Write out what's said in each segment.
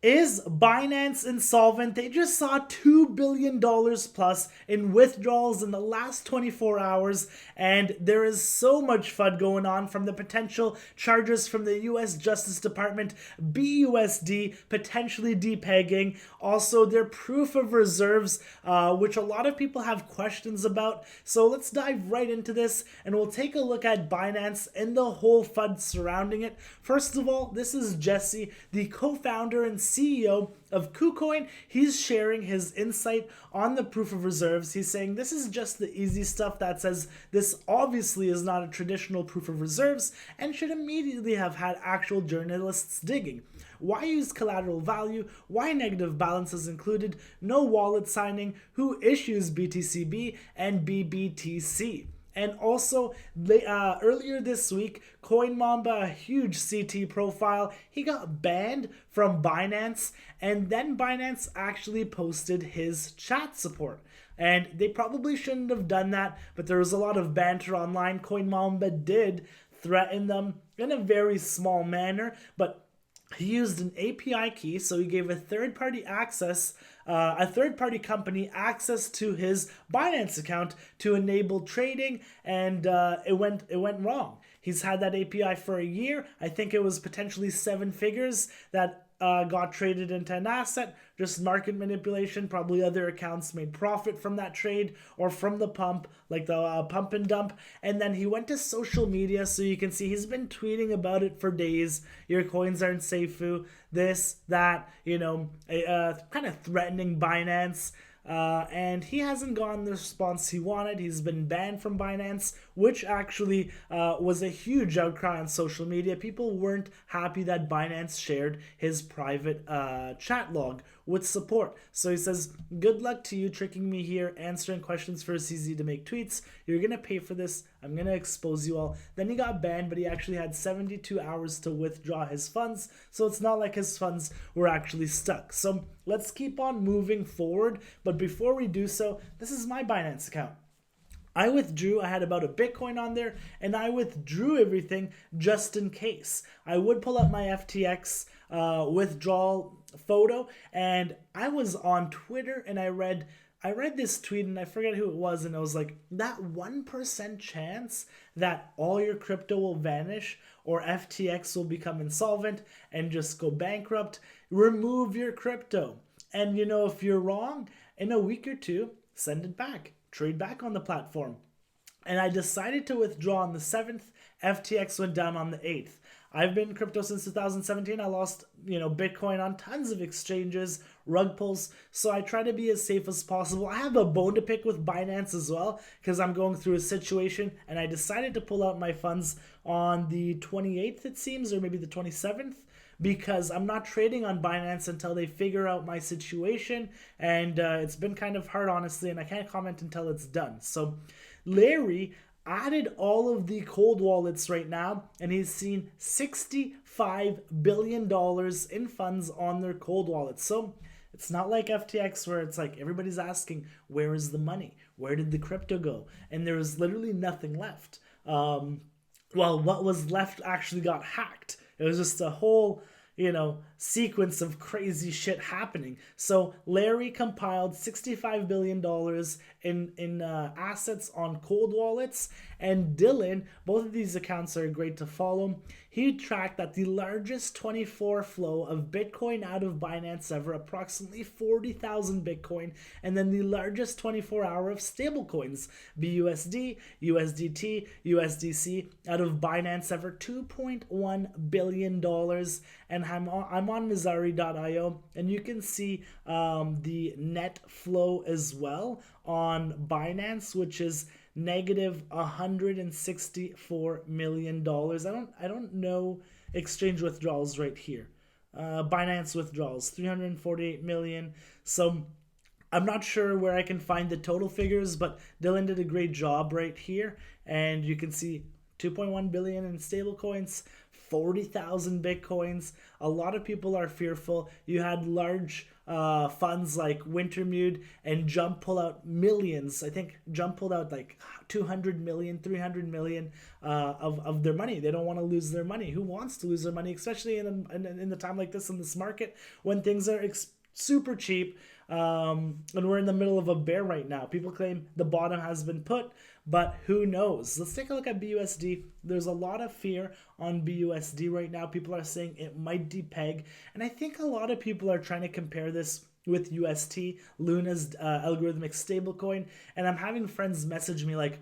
Is Binance insolvent? They just saw $2 billion plus in withdrawals in the last 24 hours, and there is so much FUD going on from the potential charges from the US Justice Department, BUSD, potentially depegging, also their proof of reserves, which a lot of people have questions about. So let's dive right into this, and we'll take a look at Binance and the whole FUD surrounding it. First of all, this is Jesse, the co-founder and CEO of KuCoin. He's sharing his insight on the proof of reserves. He's saying this is just the easy stuff that says this obviously is not a traditional proof of reserves and should immediately have had actual journalists digging. Why use collateral value? Why negative balances included? No wallet signing? Who issues BTCB and BBTC? And also, earlier this week, Coinmamba, a huge CT profile, he got banned from Binance, and then Binance actually posted his chat support. And they probably shouldn't have done that, but there was a lot of banter online. Coinmamba did threaten them in a very small manner, but he used an API key, so he gave a third-party company access to his Binance account to enable trading, and it went wrong. He's had that API for a year. I think it was potentially 7 figures that got traded into an asset, just market manipulation. Probably other accounts made profit from that trade or from the pump, like the pump and dump. And then he went to social media, so you can see he's been tweeting about it for days. Your coins aren't safe, this, that, kind of threatening Binance. And he hasn't gotten the response he wanted. He's been banned from Binance, which actually was a huge outcry on social media. People weren't happy that Binance shared his private chat log with support. So he says, good luck to you tricking me here, answering questions for CZ to make tweets. You're going to pay for this. I'm going to expose you all. Then he got banned, but he actually had 72 hours to withdraw his funds. So it's not like his funds were actually stuck. So let's keep on moving forward. But before we do so, this is my Binance account. I had about a Bitcoin on there, and I withdrew everything just in case. I would pull up my FTX withdrawal photo, and I was on Twitter, and I read this tweet, and I forget who it was, and it was like, that 1% chance that all your crypto will vanish or FTX will become insolvent and just go bankrupt, remove your crypto. And if you're wrong, in a week or two, send it back. Trade back on the platform. And I decided to withdraw on the 7th. FTX went down on the 8th. I've been in crypto since 2017. I lost, Bitcoin on tons of exchanges, rug pulls. So I try to be as safe as possible. I have a bone to pick with Binance as well because I'm going through a situation, and I decided to pull out my funds on the 28th, it seems, or maybe the 27th. Because I'm not trading on Binance until they figure out my situation. And it's been kind of hard, honestly, and I can't comment until it's done. So Larry added all of the cold wallets right now, and he's seen $65 billion in funds on their cold wallets. So it's not like FTX where it's like everybody's asking, where is the money? Where did the crypto go? And there is literally nothing left. Well, what was left actually got hacked. It was just a whole, sequence of crazy shit happening. So Larry compiled $65 billion in assets on cold wallets, and Dylan, both of these accounts are great to follow. He tracked that the largest 24 flow of Bitcoin out of Binance ever, approximately 40,000 Bitcoin, and then the largest 24-hour of stablecoins, BUSD, USDT, USDC, out of Binance ever, $2.1 billion. And I'm on Mizari.io, and you can see the net flow as well on Binance, which is negative $164 million. I don't know exchange withdrawals right here. Binance withdrawals, 348 million. So I'm not sure where I can find the total figures, but Dylan did a great job right here, and you can see 2.1 billion in stable coins, 40,000 bitcoins. A lot of people are fearful. You had large funds like Wintermute and Jump pull out millions. I think Jump pulled out like 200 million, 300 million of their money. They don't want to lose their money. Who wants to lose their money, especially in the time like this in this market when things are super cheap, and we're in the middle of a bear right now. People claim the bottom has been put, but who knows? Let's take a look at BUSD. There's a lot of fear on BUSD right now. People are saying it might depeg, and I think a lot of people are trying to compare this with UST, Luna's algorithmic stablecoin, and I'm having friends message me like,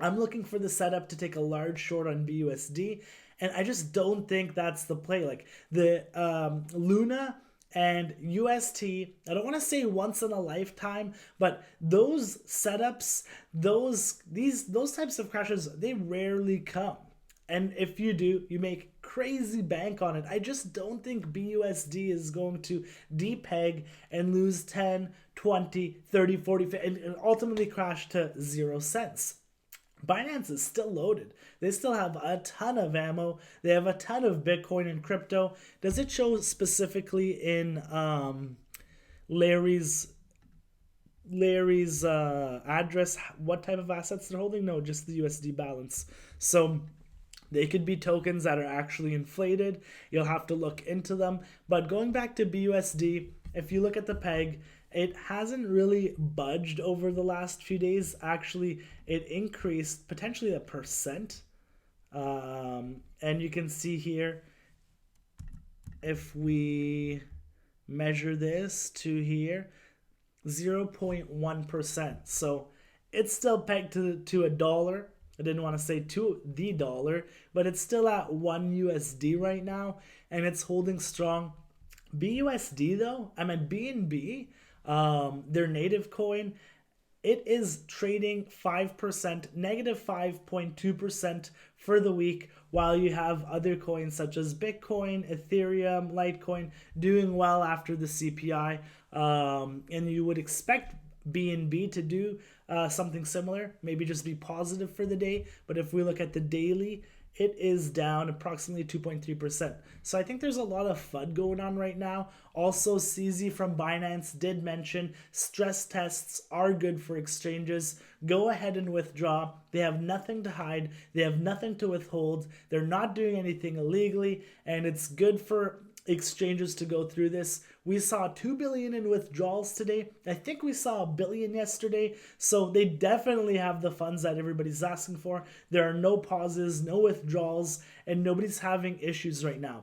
I'm looking for the setup to take a large short on BUSD, and I just don't think that's the play. Like the Luna and UST, I don't want to say once in a lifetime, but those setups, those types of crashes, they rarely come. And if you do, you make crazy bank on it. I just don't think BUSD is going to depeg and lose 10, 20, 30, 40, and ultimately crash to 0 cents. Binance is still loaded. They still have a ton of ammo. They have a ton of Bitcoin and crypto. Does it show specifically in Larry's address what type of assets they're holding? No, just the USD balance. So they could be tokens that are actually inflated. You'll have to look into them. But going back to BUSD, if you look at the peg, it hasn't really budged over the last few days. Actually, it increased potentially 1%. And you can see here, if we measure this to here, 0.1%. So it's still pegged to a dollar. I didn't want to say to the dollar, but it's still at 1 USD right now, and it's holding strong. BUSD though, I mean BNB, their native coin, it is trading 5%, negative 5.2% for the week, while you have other coins such as Bitcoin, Ethereum, Litecoin doing well after the CPI, and you would expect BNB to do something similar, maybe just be positive for the day. But if we look at the daily, it is down approximately 2.3%. So I think there's a lot of FUD going on right now. Also, CZ from Binance did mention stress tests are good for exchanges. Go ahead and withdraw. They have nothing to hide. They have nothing to withhold. They're not doing anything illegally, and it's good for exchanges to go through this. We saw 2 billion in withdrawals today. I think we saw 1 billion yesterday. So they definitely have the funds that everybody's asking for. There are no pauses, no withdrawals, and nobody's having issues right now.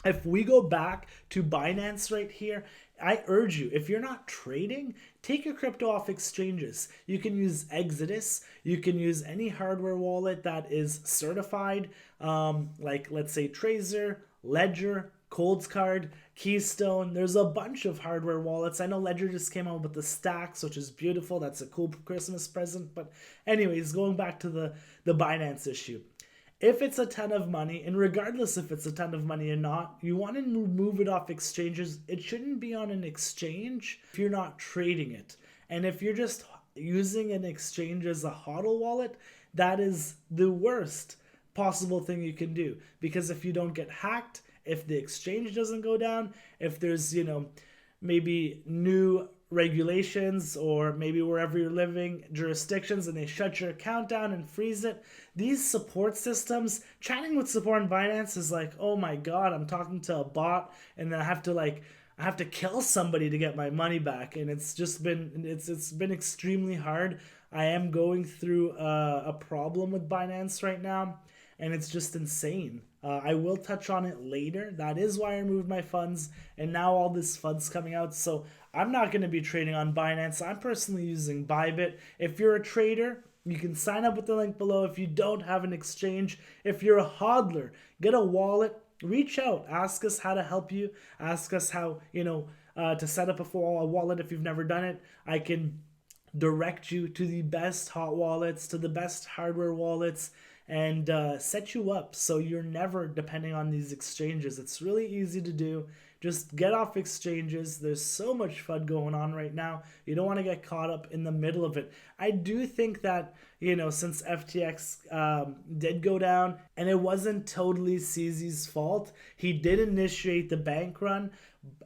If we go back to Binance right here, I urge you, if you're not trading, take your crypto off exchanges. You can use Exodus. You can use any hardware wallet that is certified, like let's say Trezor, Ledger, Coldcard, Keystone. There's a bunch of hardware wallets. I know Ledger just came out with the Stacks, which is beautiful. That's a cool Christmas present. But anyways, going back to the Binance issue. If it's a ton of money, and regardless if it's a ton of money or not, you want to move it off exchanges. It shouldn't be on an exchange if you're not trading it. And if you're just using an exchange as a hodl wallet, that is the worst possible thing you can do. Because if you don't get hacked, if the exchange doesn't go down, if there's, maybe new regulations, or maybe wherever you're living, jurisdictions, and they shut your account down and freeze it, these support systems, chatting with support on Binance is like, oh my God, I'm talking to a bot, and then I have to kill somebody to get my money back. And it's been extremely hard. I am going through a problem with Binance right now, and it's just insane. I will touch on it later. That is why I removed my funds, and now all this FUD's coming out. So I'm not going to be trading on Binance. I'm personally using BYBIT. If you're a trader, you can sign up with the link below. If you don't have an exchange, if you're a hodler, get a wallet, reach out, ask us how to help you, ask us how, to set up a wallet if you've never done it. I can direct you to the best hot wallets, to the best hardware wallets, and set you up so you're never depending on these exchanges. It's really easy to do. Just get off exchanges. There's so much FUD going on right now. You don't want to get caught up in the middle of it. I do think that, since FTX did go down, and it wasn't totally CZ's fault, he did initiate the bank run,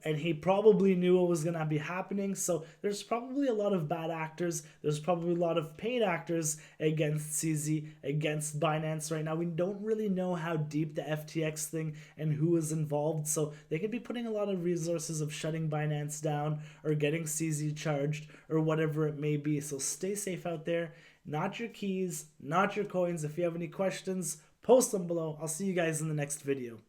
and he probably knew what was going to be happening. So there's probably a lot of bad actors. There's probably a lot of paid actors against CZ, against Binance right now. We don't really know how deep the FTX thing and who is involved. So they could be putting a lot of resources of shutting Binance down or getting CZ charged or whatever it may be. So stay safe out there. Not your keys, not your coins. If you have any questions, post them below. I'll see you guys in the next video.